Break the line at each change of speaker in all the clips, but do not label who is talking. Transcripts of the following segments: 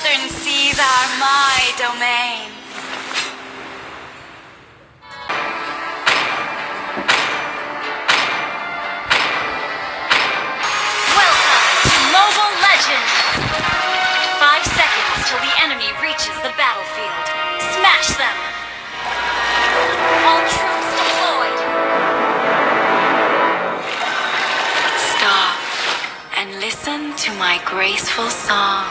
northern seas are my domain.
Welcome to Mobile Legends! 5 seconds till the enemy reaches the battlefield. Smash them! All troops deployed!
Stop and listen to my graceful song.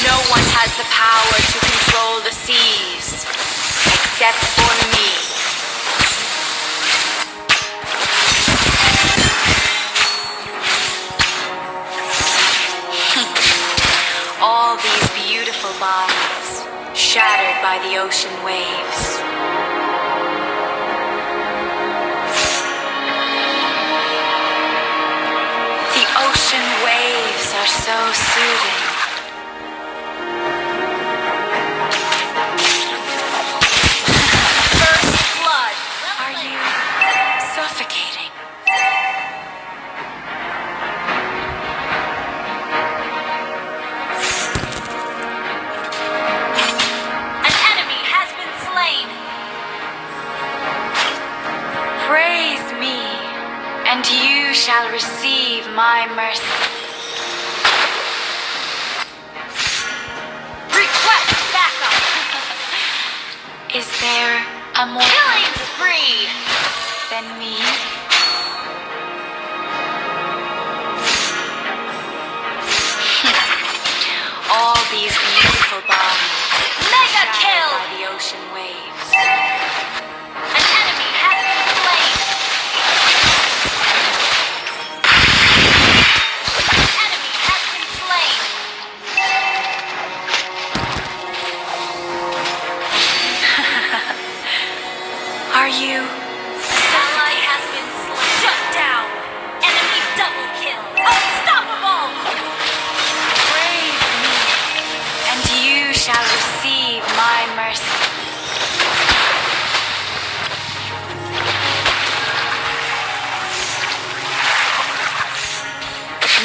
No one has the power to control the seas, except for me. All these beautiful bodies, shattered by the ocean waves. The ocean waves are so soothing.
First blood!
Are you suffocating?
An enemy has been slain!
Praise me, and you shall receive my mercy.
Request backup!
Is there a more
Killing spree!
than me? All these beautiful bodies,
Mega
shattered
kill!
by the ocean waves.
An enemy has been slain! An enemy has been slain!
Are you?
Ally has been slain! Shut down! Enemy double kill! Unstoppable!
Praise me, and you shall receive my mercy.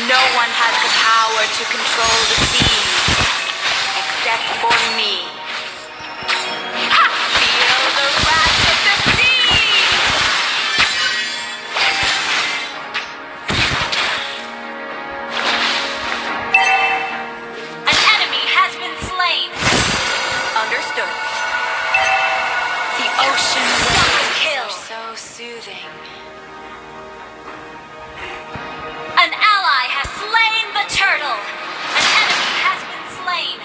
No one has the power to control the seas, except for me. Ha! Feel the wrath of the sea!
An enemy has been slain!
Understood. The ocean
Double
waves
kill!
are so soothing.
An ally has slain the turtle! An enemy has been slain!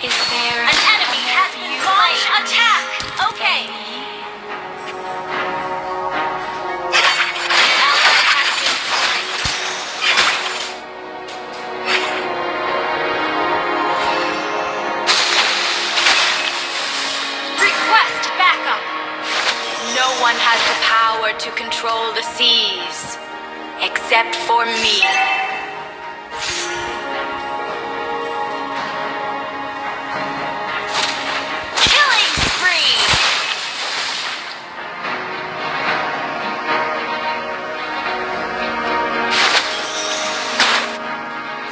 Is there
An enemy has been slain! Attack! Okay! An ally has been slain! Request backup!
No one has the power to control the seas, except for me.
Killing spree!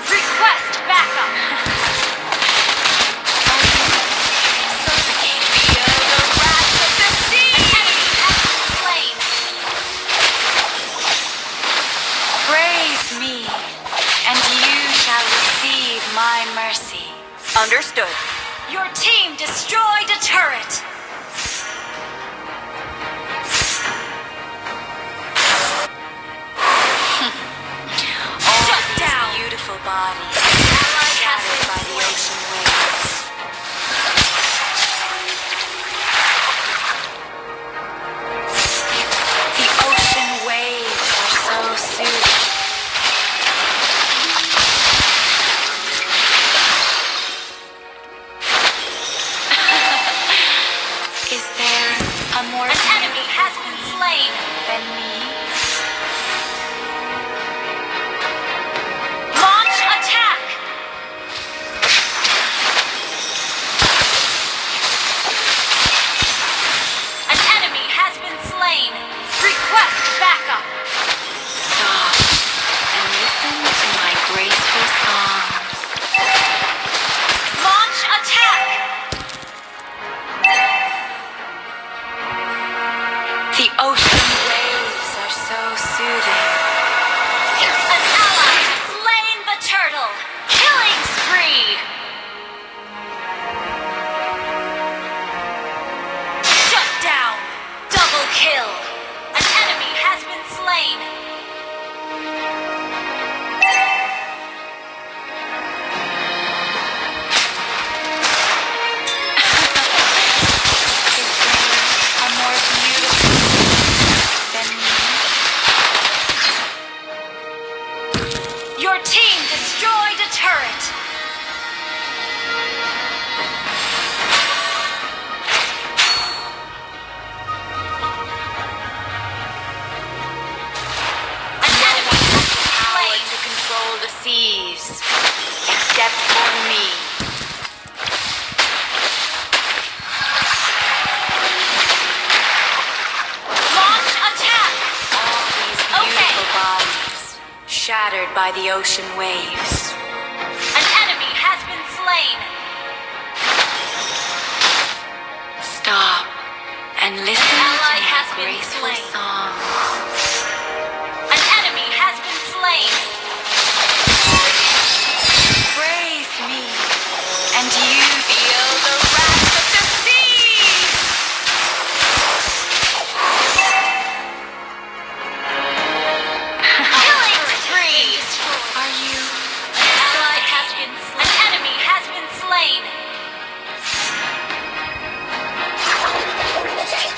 Request backup! Feel the wrath of the sea! An enemy has been slain!
Praise me, and you shall receive my mercy. Understood.
Your team destroyed a turret!
All
Shut
these
down!
beautiful bodies,
Ally has
shattered
been
by the
slain!
ocean waves. The ocean waves are so soothing.
An enemy has been slain!
than me. by the ocean waves.
An enemy has been slain.
Stop and listen
An ally
to
has
my
been
graceful
slain.
song.
An enemy has been slain.
Praise me, and you feel the wrath of the sea.
Killing spree.
Are you?
An ally has been slain. An enemy has been slain.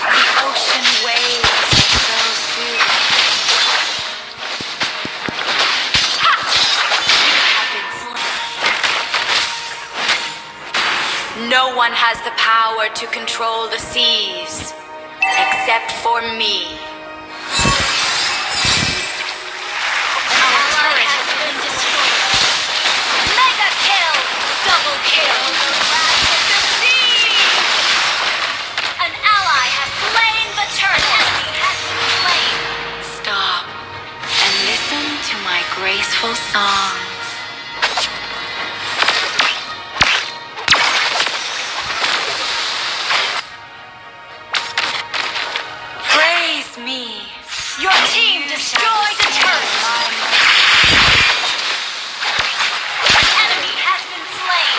The ocean waves are so soothing. No one has the power to control the seas, except for me.
Our turret has been destroyed. Mega kill! Double kill! An ally has slain the turret. Enemy has been slain.
Stop and listen to my graceful songs. Praise me.
Your team destroyed the turret. An enemy has been slain.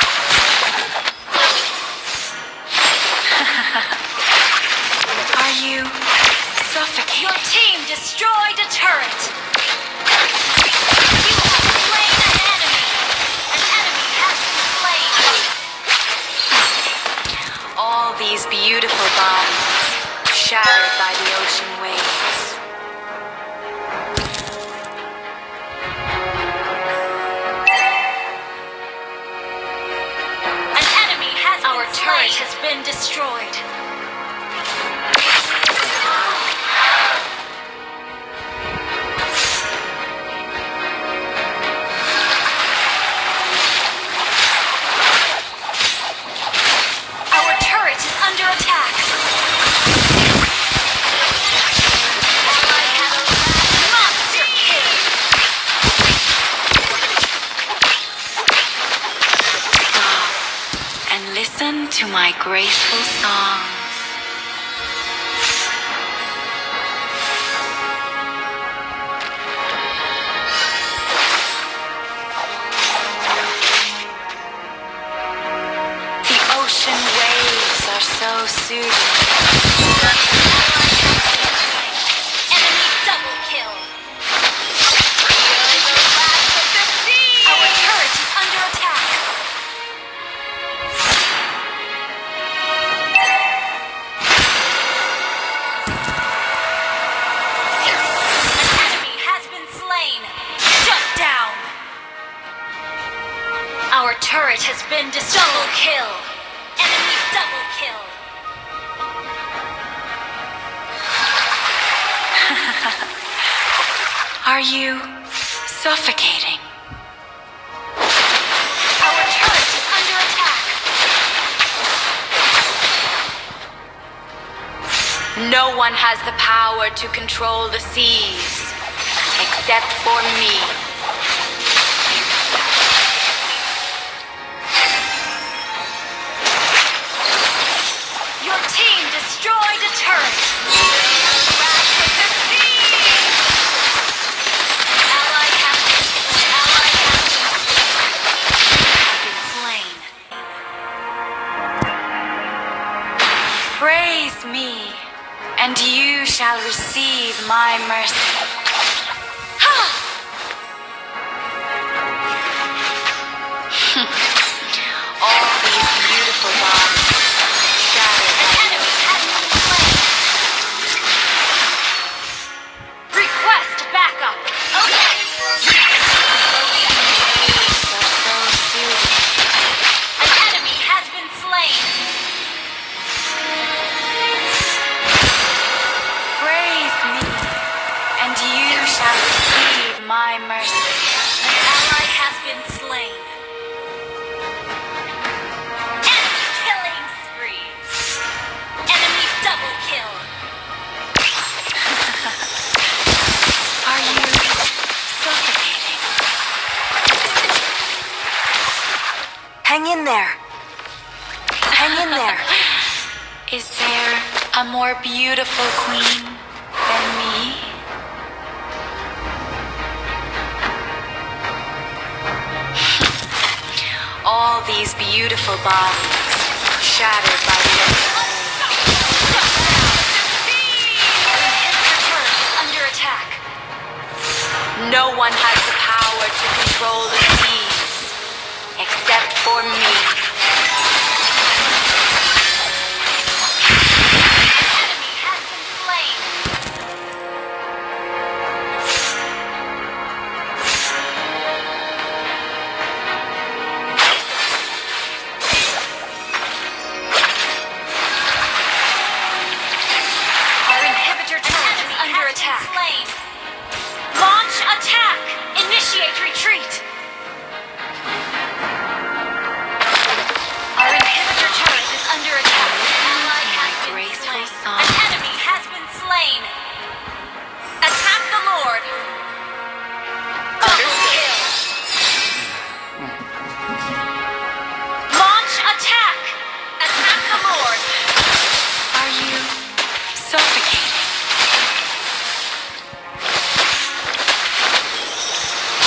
Are you suffocating?
Your team destroyed a turret. You have slain an enemy. An enemy has been slain.
All these beautiful bodies shattered by the ocean waves.
An enemy has been slain. Our turret has been destroyed. Our turret is under attack. Monster kill.
Stop and listen to my graceful songs. The ocean waves are so soothing.
Enemy double kill. Our turret is under attack. An enemy has been slain. Shut down. Our turret has been destroyed. Double kill. Enemy double kill.
Are you suffocating?
Our turret is under attack.
No one has the power to control the seas, except for me.
Your team destroyed a turret. Ally has been slain.
Praise me, and you shall receive my mercy. All these beautiful bodies shattered
An
by the
enemy has been slain. Request backup. Okay.
waves are so soothing.
An enemy has been slain.
Praise me, and a more beautiful queen than me? All these beautiful bodies shattered by the ocean.
Under attack.
No one has the power to control the seas except for me.
Enemy has been slain. Our inhibitor turret is under attack. Launch attack! Initiate retreat! Our inhibitor turret is under attack. An ally has been
Graceful
slain.
song.
An enemy has been slain. Attack the Lord. Double kill. Launch attack. Attack the Lord.
Are you suffocating?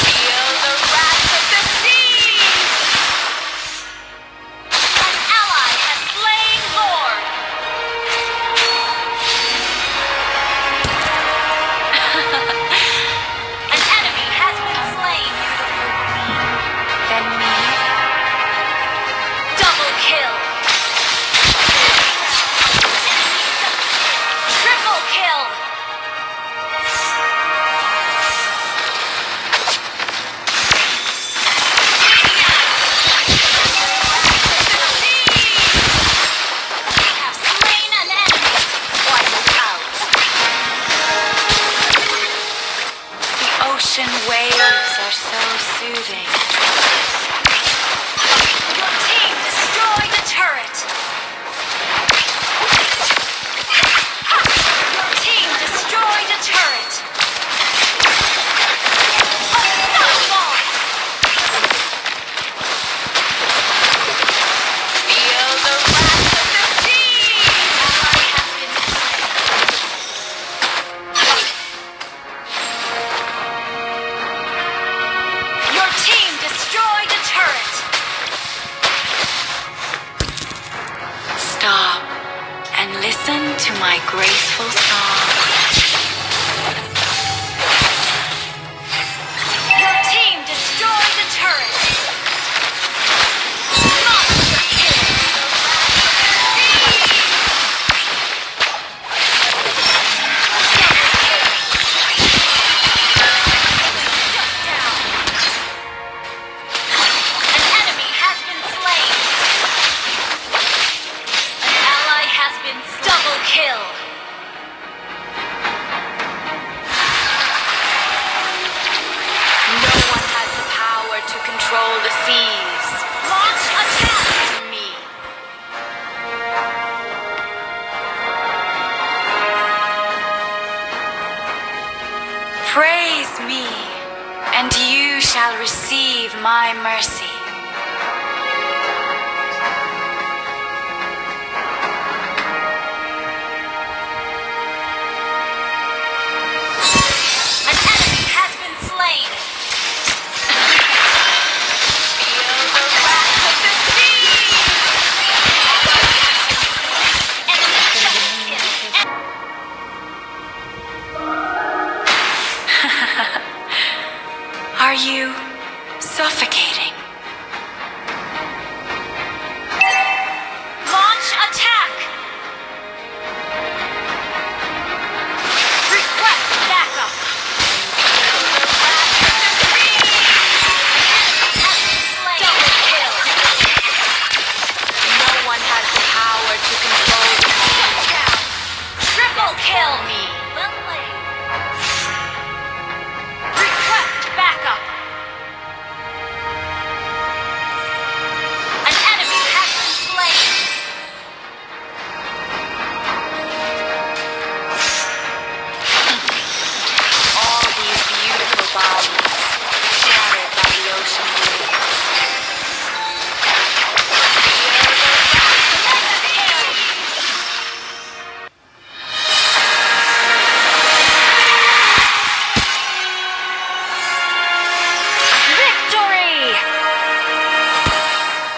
Feel the wrath of the sea!
An ally has slain Lord. An enemy has been slain.
Than me?
Double kill. Triple kill. We have slain an enemy.
Wipe out. The ocean waves are so soothing.
Your team destroyed a turret. Your team destroyed a turret. Unstoppable.
Feel the wrath of the sea!
Ally has been slain. Your team destroyed a turret.
Stop and listen to my graceful song.
Your team destroyed a turret. Monster kill. Shut down. An enemy has been slain. An ally has been double kill.
No one has the power to control the seas.
Launch attack.
Me. Praise me, and you shall receive my mercy.